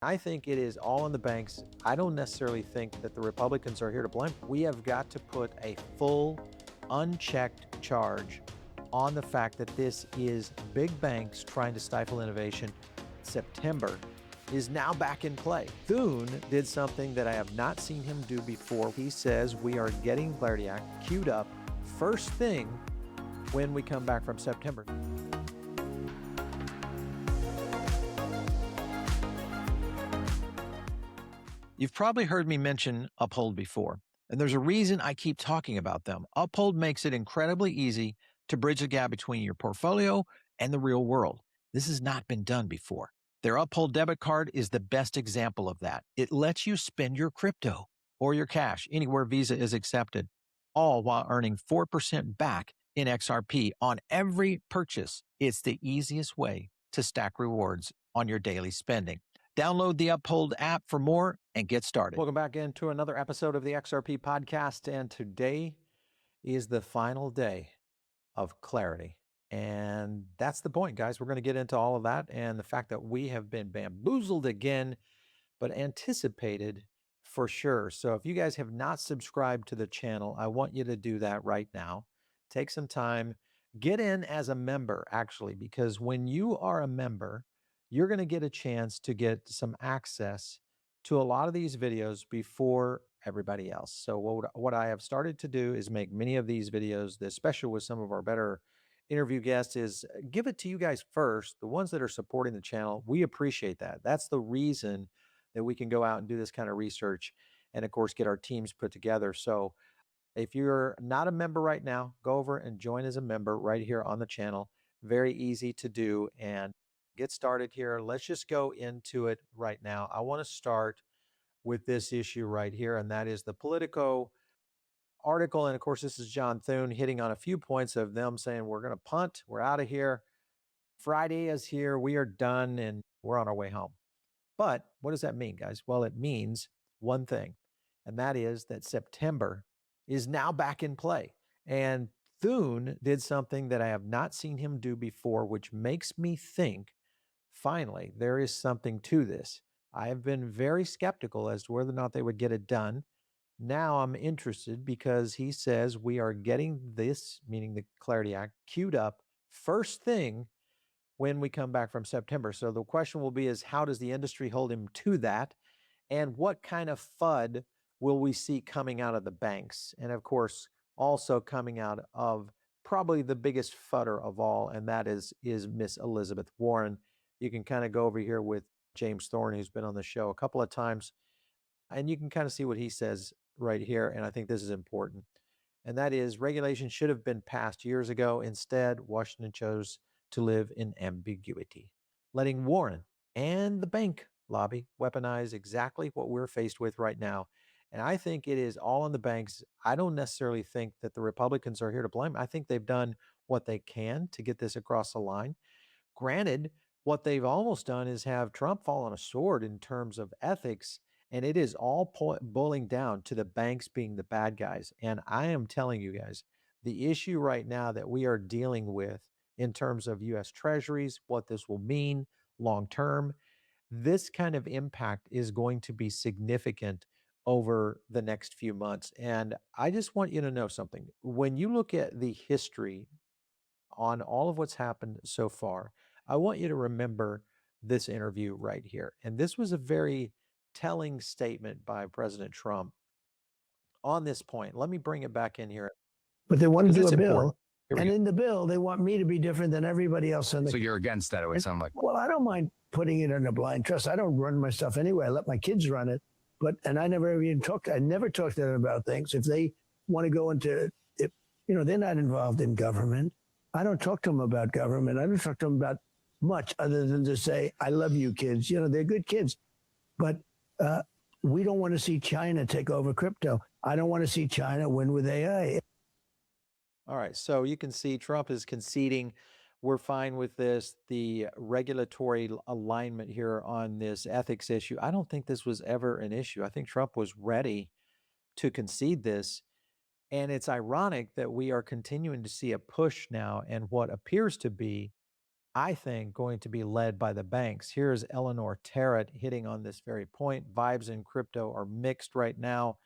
I think it is all in the banks. I don't necessarily think that the Republicans are here to blame. We have got to put a full, unchecked charge on the fact that this is big banks trying to stifle innovation. September is now back in play. Thune did something that I have not seen him do before. He says we are getting Clarity Act queued up first thing when we come back from September. You've probably heard me mention Uphold before, and there's a reason I keep talking about them. Uphold makes it incredibly easy to bridge the gap between your portfolio and the real world. This has not been done before. Their Uphold Debit Card is the best example of that. It lets you spend your crypto or your cash anywhere Visa is accepted, all while earning 4% back in XRP on every purchase. It's the easiest way to stack rewards on your daily spending. Download the Uphold app for more and get started. Welcome back into another episode of the XRP podcast. And today is the final day of clarity. And that's the point, guys. We're going to get into all of that and the fact that we have been bamboozled again, but anticipated for sure. So if you guys have not subscribed to the channel, I want you to do that right now. Take some time, get in as a member, actually, because when you are a member, you're going to get a chance to get some access to a lot of these videos before everybody else. So what I have started to do is make many of these videos, especially with some of our better interview guests, is give it to you guys first, the ones that are supporting the channel. We appreciate that. That's the reason that we can go out and do this kind of research and, of course, get our teams put together. So if you're not a member right now, go over and join as a member right here on the channel. Very easy to do and get started here. Let's just go into it right now. I want to start with this issue right here, and that is the Politico article. And of course, this is John Thune hitting on a few points of them saying, we're going to punt, we're out of here. Friday is here, we are done, and we're on our way home. But what does that mean, guys? Well, it means one thing, and that is that September is now back in play. And Thune did something that I have not seen him do before, which makes me think, finally, there is something to this. I have been very skeptical as to whether or not they would get it done. Now I'm interested because he says we are getting this, meaning the Clarity Act, queued up first thing when we come back from September. So the question will be is how does the industry hold him to that? And what kind of FUD will we see coming out of the banks? And of course, also coming out of probably the biggest fudder of all, and that is Miss Elizabeth Warren. You can kind of go over here with James Thorne, who's been on the show a couple of times, and you can kind of see what he says right here. And I think this is important. And that is regulation should have been passed years ago. Instead, Washington chose to live in ambiguity, letting Warren and the bank lobby weaponize exactly what we're faced with right now. And I think it is all in the banks. I don't necessarily think that the Republicans are here to blame. I think they've done what they can to get this across the line. Granted, what they've almost done is have Trump fall on a sword in terms of ethics, and it is all boiling down to the banks being the bad guys. And I am telling you guys, the issue right now that we are dealing with in terms of U.S. Treasuries, what this will mean long term, this kind of impact is going to be significant over the next few months. And I just want you to know something. When you look at the history on all of what's happened so far, I want you to remember this interview right here. And this was a very telling statement by President Trump on this point. Let me bring it back in here. But they want to Because do it's a bill, important. Here we and go. in the bill, they want me to be different than everybody else. So you're against that, it would sound like. Well, I don't mind putting it in a blind trust. I don't run my stuff anyway. I let my kids run it. And I never even talked. I never talked to them about things. If they want to go into it, they're not involved in government. I don't talk to them about government. I don't talk to them about much other than to say, I love you kids. They're good kids. But we don't want to see China take over crypto. I don't want to see China win with AI. All right. So you can see Trump is conceding we're fine with this. The regulatory alignment here on this ethics issue, I don't think this was ever an issue. I think Trump was ready to concede this. And it's ironic that we are continuing to see a push now and what appears to be I think, going to be led by the banks. Here's Eleanor Tarrant hitting on this very point. Vibes in crypto are mixed right now.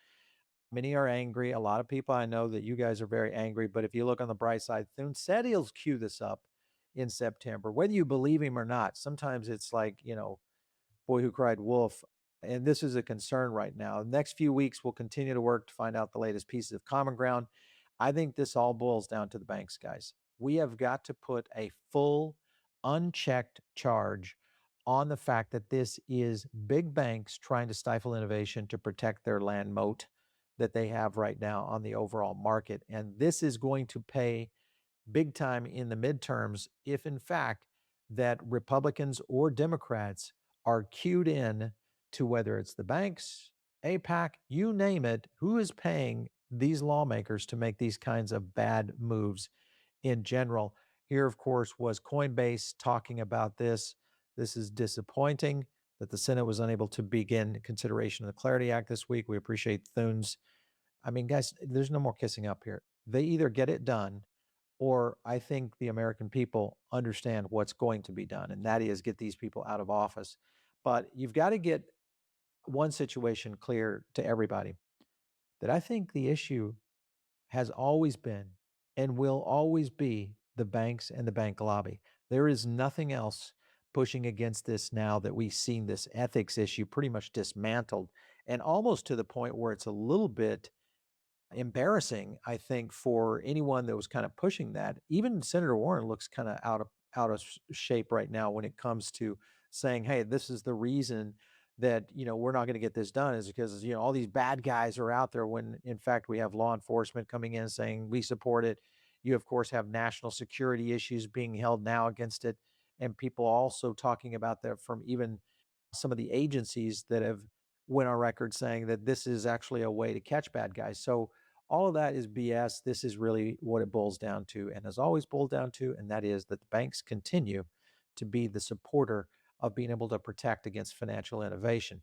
Many are angry. A lot of people I know that you guys are very angry. But if you look on the bright side, Thune said he'll cue this up in September, whether you believe him or not. Sometimes it's like, Boy Who Cried Wolf. And this is a concern right now. The next few weeks, we'll continue to work to find out the latest pieces of common ground. I think this all boils down to the banks, guys. We have got to put a full, unchecked charge on the fact that this is big banks trying to stifle innovation to protect their land moat that they have right now on the overall market. And this is going to pay big time in the midterms if, in fact, that Republicans or Democrats are cued in to whether it's the banks, APAC, you name it, who is paying these lawmakers to make these kinds of bad moves in general. Here, of course, was Coinbase talking about this. This is disappointing that the Senate was unable to begin consideration of the Clarity Act this week. We appreciate Thune's. I mean, guys, there's no more kissing up here. They either get it done, or I think the American people understand what's going to be done, and that is get these people out of office. But you've got to get one situation clear to everybody, that I think the issue has always been and will always be the banks and the bank lobby. There is nothing else pushing against this now that we've seen this ethics issue pretty much dismantled, and almost to the point where it's a little bit embarrassing, I think, for anyone that was kind of pushing that. Even Senator Warren looks kind of out of shape right now when it comes to saying, "Hey, this is the reason that we're not going to get this done is because all these bad guys are out there." When in fact we have law enforcement coming in saying we support it. You of course have national security issues being held now against it, and people also talking about that from even some of the agencies that have went on record saying that this is actually a way to catch bad guys. So all of that is BS. This is really what it boils down to, and has always boiled down to, and that is that the banks continue to be the supporter of being able to protect against financial innovation.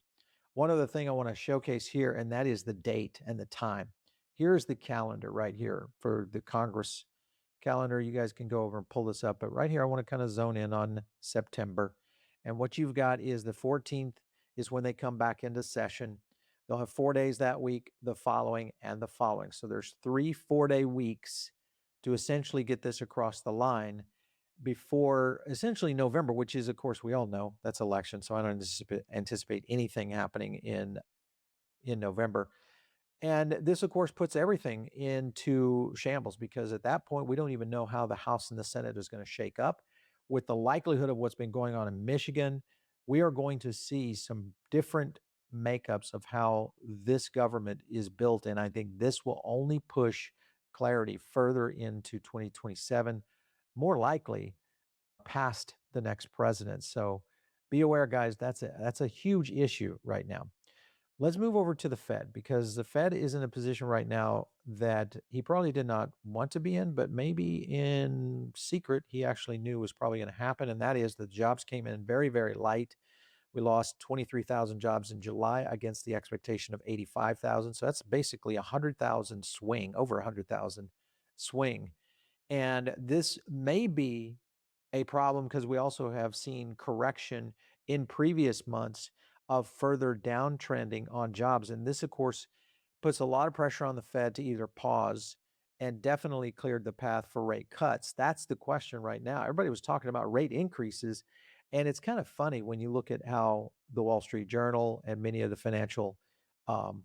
One other thing I want to showcase here, and that is the date and the time. Here's the calendar right here for the Congress calendar. You guys can go over and pull this up, but right here, I want to kind of zone in on September. And what you've got is the 14th is when they come back into session. They'll have 4 days that week, the following, and the following. So there's 3 4-day weeks to essentially get this across the line before essentially November, which is, of course, we all know that's election. So I don't anticipate anything happening in November. And this, of course, puts everything into shambles because at that point, we don't even know how the House and the Senate is going to shake up. With the likelihood of what's been going on in Michigan, we are going to see some different makeups of how this government is built. And I think this will only push clarity further into 2027, more likely past the next president. So be aware, guys, that's a huge issue right now. Let's move over to the Fed because the Fed is in a position right now that he probably did not want to be in, but maybe in secret, he actually knew was probably going to happen. And that is the jobs came in very, very light. We lost 23,000 jobs in July against the expectation of 85,000. So that's basically 100,000 swing, over 100,000 swing. And this may be a problem because we also have seen correction in previous months of further downtrending on jobs. And this, of course, puts a lot of pressure on the Fed to either pause and definitely cleared the path for rate cuts. That's the question right now. Everybody was talking about rate increases. And it's kind of funny when you look at how the Wall Street Journal and many of the financial um,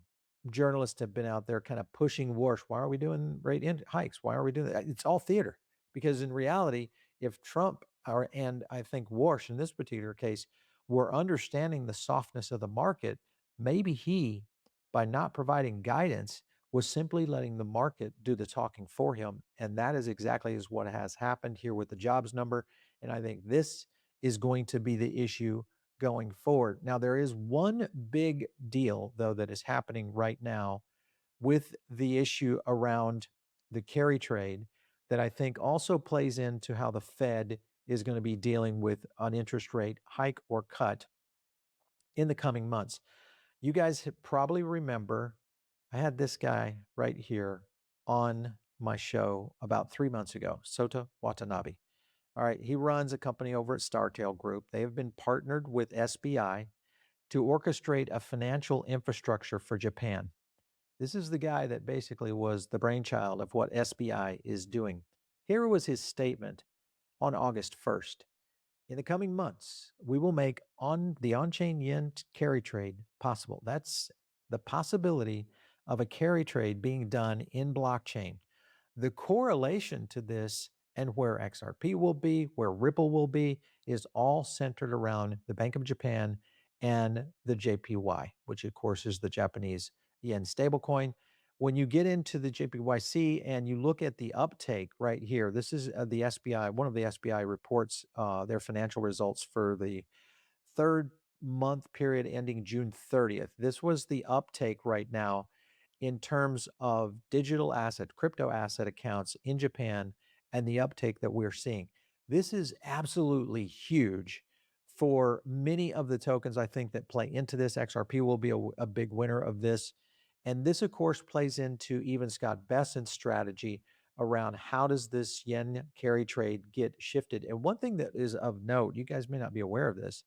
journalists have been out there kind of pushing Warsh. Why are we doing hikes? Why are we doing that? It's all theater because in reality, if Trump and I think Warsh in this particular case were understanding the softness of the market, maybe he, by not providing guidance, was simply letting the market do the talking for him. And that is exactly is what has happened here with the jobs number. And I think this is going to be the issue going forward. Now, there is one big deal, though, that is happening right now with the issue around the carry trade that I think also plays into how the Fed is going to be dealing with an interest rate hike or cut in the coming months. You guys probably remember I had this guy right here on my show about 3 months ago, Sota Watanabe. All right. He runs a company over at Startail Group. They have been partnered with SBI to orchestrate a financial infrastructure for Japan. This is the guy that basically was the brainchild of what SBI is doing. Here was his statement on August 1st. In the coming months, we will make the on-chain yen carry trade possible. That's the possibility of a carry trade being done in blockchain. The correlation to this and where XRP will be, where Ripple will be, is all centered around the Bank of Japan and the JPY, which of course is the Japanese yen stablecoin. When you get into the JPYC and you look at the uptake right here, this is the SBI, one of the SBI reports, their financial results for the third month period ending June 30th. This was the uptake right now in terms of digital asset, crypto asset accounts in Japan and the uptake that we're seeing. This is absolutely huge for many of the tokens, I think, that play into this. XRP will be a big winner of this. And this, of course, plays into even Scott Bessent's strategy around how does this yen carry trade get shifted. And one thing that is of note, you guys may not be aware of this,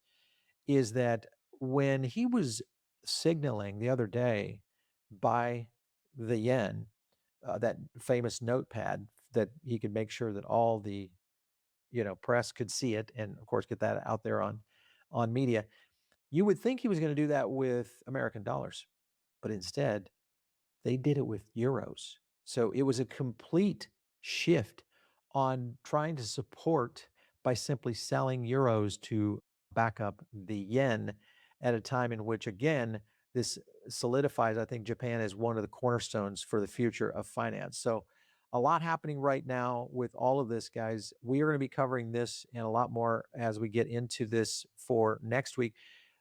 is that when he was signaling the other day by the yen, that famous notepad that he could make sure that all the press could see it, and of course get that out there on media. You would think he was going to do that with American dollars, but instead they did it with euros. So it was a complete shift on trying to support by simply selling euros to back up the yen at a time in which, again, this solidifies, I think, Japan as one of the cornerstones for the future of finance. So a lot happening right now with all of this, guys. We are going to be covering this and a lot more as we get into this for next week.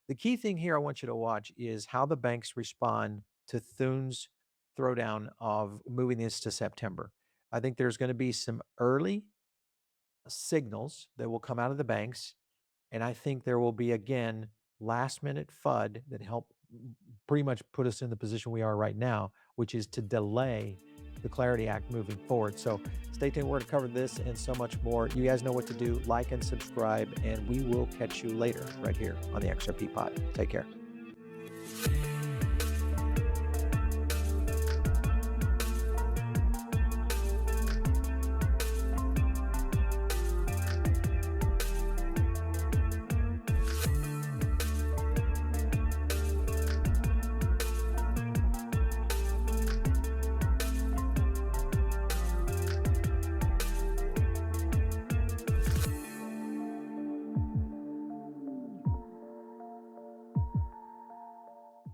The key thing here I want you to watch is how the banks respond to Thune's throwdown of moving this to September. I think there's going to be some early signals that will come out of the banks. And I think there will be, again, last minute FUD that help pretty much put us in the position we are right now, which is to delay the Clarity Act moving forward. So stay tuned. We're going to cover this and so much more. You guys know what to do. Like and subscribe, and we will catch you later right here on the XRP Pod. Take care.